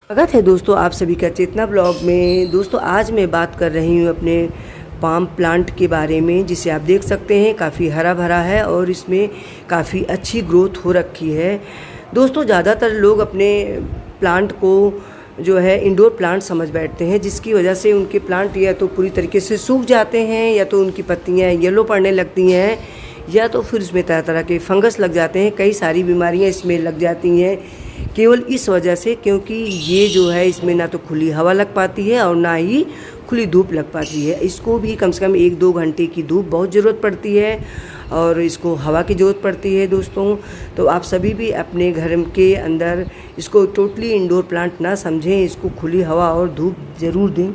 स्वागत है दोस्तों आप सभी का चेतना ब्लॉग में। दोस्तों आज मैं बात कर रही हूँ अपने पाम प्लांट के बारे में, जिसे आप देख सकते हैं काफ़ी हरा भरा है और इसमें काफ़ी अच्छी ग्रोथ हो रखी है। दोस्तों ज़्यादातर लोग अपने प्लांट को जो है इंडोर प्लांट समझ बैठते हैं, जिसकी वजह से उनके प्लांट या तो पूरी तरीके से सूख जाते हैं, या तो उनकी पत्तियाँ येलो पड़ने लगती हैं, या तो फिर उसमें तरह तरह के फंगस लग जाते हैं। कई सारी बीमारियां इसमें लग जाती हैं केवल इस वजह से, क्योंकि ये जो है इसमें ना तो खुली हवा लग पाती है और ना ही खुली धूप लग पाती है। इसको भी कम से कम 1-2 घंटे की धूप बहुत ज़रूरत पड़ती है और इसको हवा की ज़रूरत पड़ती है दोस्तों। तो आप सभी भी अपने घर के अंदर इसको टोटली इंडोर प्लांट ना समझें, इसको खुली हवा और धूप ज़रूर दें।